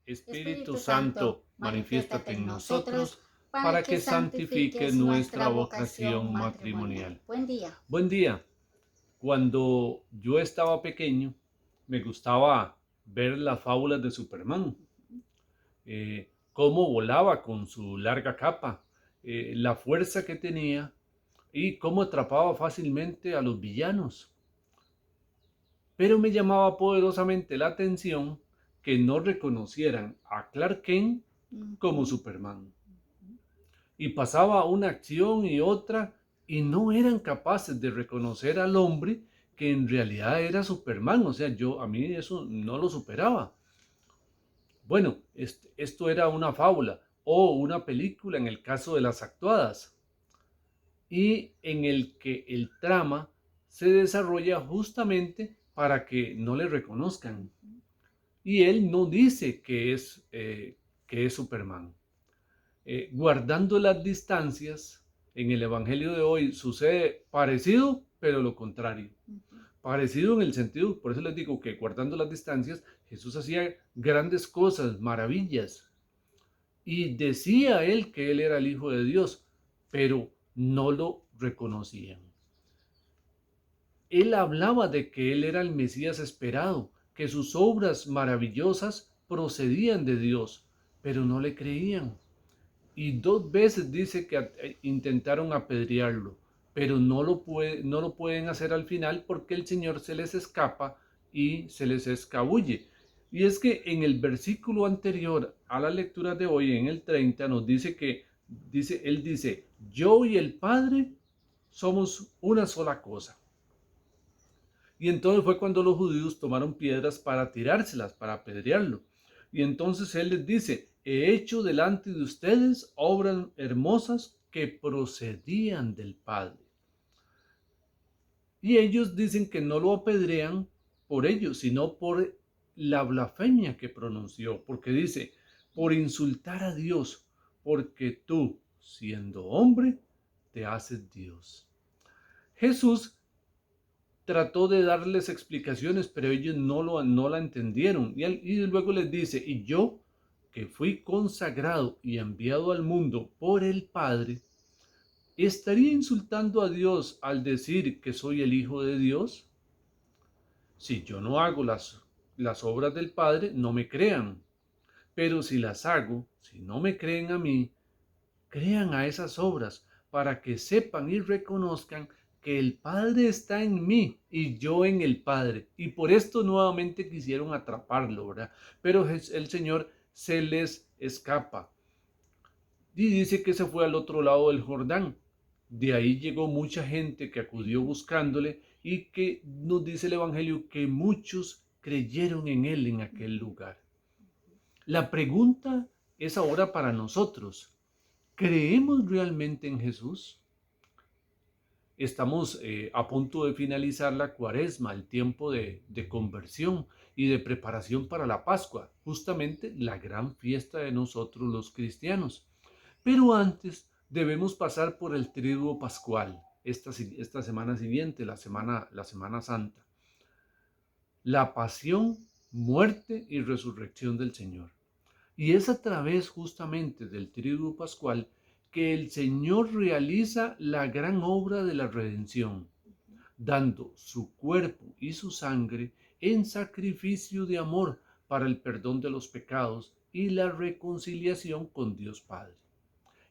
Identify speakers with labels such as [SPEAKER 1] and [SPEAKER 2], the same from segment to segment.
[SPEAKER 1] Espíritu Santo, manifiéstate en nosotros para que santifiques nuestra vocación matrimonial.
[SPEAKER 2] Buen día.
[SPEAKER 1] Buen día. Cuando yo estaba pequeño, me gustaba ver las fábulas de Superman, cómo volaba con su larga capa, la fuerza que tenía y cómo atrapaba fácilmente a los villanos. Pero me llamaba poderosamente la atención que no reconocieran a Clark Kent como Superman. Y pasaba una acción y otra y no eran capaces de reconocer al hombre que en realidad era Superman. O sea, a mí eso no lo superaba. Bueno, esto era una fábula o una película en el caso de las actuadas y en el que el trama se desarrolla justamente para que no le reconozcan. Y él no dice que es Superman. Guardando las distancias, en el Evangelio de hoy sucede parecido, pero lo contrario. Parecido en el sentido, por eso les digo que guardando las distancias, Jesús hacía grandes cosas, maravillas, y decía él que él era el Hijo de Dios, pero no lo reconocían. Él hablaba de que él era el Mesías esperado, que sus obras maravillosas procedían de Dios, pero no le creían. Y 2 veces dice que intentaron apedrearlo, pero no lo pueden hacer al final porque el Señor se les escapa y se les escabulle. Y es que en el versículo anterior a la lectura de hoy, en el 30, nos dice él dice, yo y el Padre somos una sola cosa. Y entonces fue cuando los judíos tomaron piedras para tirárselas, para apedrearlo. Y entonces él les dice, he hecho delante de ustedes obras hermosas que procedían del Padre. Y ellos dicen que no lo apedrean por ello, sino por la blasfemia que pronunció, porque dice, por insultar a Dios, porque tú, siendo hombre, te haces Dios. Jesús trató de darles explicaciones, pero ellos no la entendieron. Y luego les dice, y yo, que fui consagrado y enviado al mundo por el Padre, ¿estaría insultando a Dios al decir que soy el Hijo de Dios? Si yo no hago las obras del Padre, no me crean. Pero si las hago, si no me creen a mí, crean a esas obras para que sepan y reconozcan que el Padre está en mí y yo en el Padre. Y por esto nuevamente quisieron atraparlo, ¿verdad? Pero el Señor se les escapa. Y dice que se fue al otro lado del Jordán. De ahí llegó mucha gente que acudió buscándole y que nos dice el Evangelio que muchos creyeron en él en aquel lugar. La pregunta es ahora para nosotros. ¿Creemos realmente en Jesús? Estamos a punto de finalizar la Cuaresma, el tiempo de conversión y de preparación para la Pascua, justamente la gran fiesta de nosotros los cristianos. Pero antes debemos pasar por el triduo pascual, esta semana siguiente, la semana Santa. La pasión, muerte y resurrección del Señor. Y es a través justamente del triduo pascual que el Señor realiza la gran obra de la redención, dando su cuerpo y su sangre en sacrificio de amor para el perdón de los pecados y la reconciliación con Dios Padre.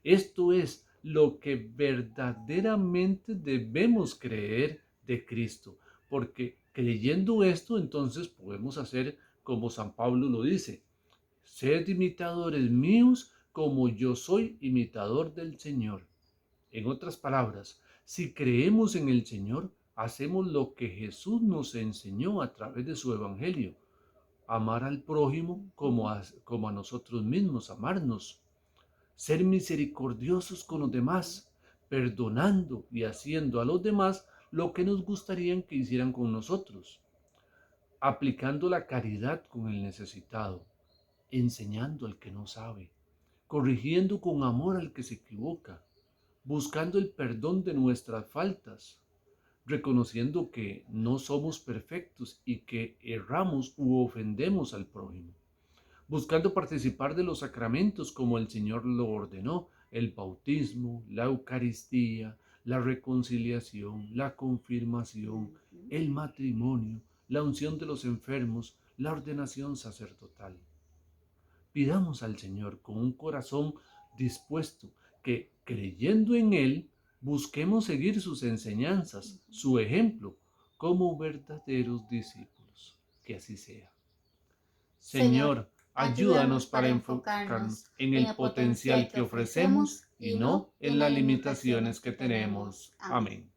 [SPEAKER 1] Esto es lo que verdaderamente debemos creer de Cristo, porque creyendo esto entonces podemos hacer como San Pablo lo dice, sed imitadores míos como yo soy imitador del Señor. En otras palabras, si creemos en el Señor, hacemos lo que Jesús nos enseñó a través de su Evangelio. Amar al prójimo como a nosotros mismos, amarnos. Ser misericordiosos con los demás, perdonando y haciendo a los demás lo que nos gustaría que hicieran con nosotros. Aplicando la caridad con el necesitado, enseñando al que no sabe, corrigiendo con amor al que se equivoca, buscando el perdón de nuestras faltas, reconociendo que no somos perfectos y que erramos u ofendemos al prójimo. buscando participar de los sacramentos como el Señor lo ordenó: el bautismo, la Eucaristía, la reconciliación, la confirmación,
[SPEAKER 2] Ujú.
[SPEAKER 1] el matrimonio, la unción de los enfermos, la ordenación sacerdotal. Pidamos al Señor con un corazón dispuesto que, creyendo en Él, busquemos seguir sus enseñanzas, su ejemplo, como verdaderos discípulos. Que así sea.
[SPEAKER 2] Señor,
[SPEAKER 1] Señor,
[SPEAKER 2] ayúdanos
[SPEAKER 1] ayúdanos
[SPEAKER 2] para
[SPEAKER 1] para enfocarnos
[SPEAKER 2] enfocarnos
[SPEAKER 1] en
[SPEAKER 2] en
[SPEAKER 1] el
[SPEAKER 2] el
[SPEAKER 1] potencial
[SPEAKER 2] potencial
[SPEAKER 1] que
[SPEAKER 2] que ofrecemos
[SPEAKER 1] ofrecemos y
[SPEAKER 2] y no
[SPEAKER 1] no en
[SPEAKER 2] en
[SPEAKER 1] las
[SPEAKER 2] las
[SPEAKER 1] limitaciones
[SPEAKER 2] limitaciones
[SPEAKER 1] que
[SPEAKER 2] que tenemos.
[SPEAKER 1] tenemos.
[SPEAKER 2] Amén.
[SPEAKER 1] Amén.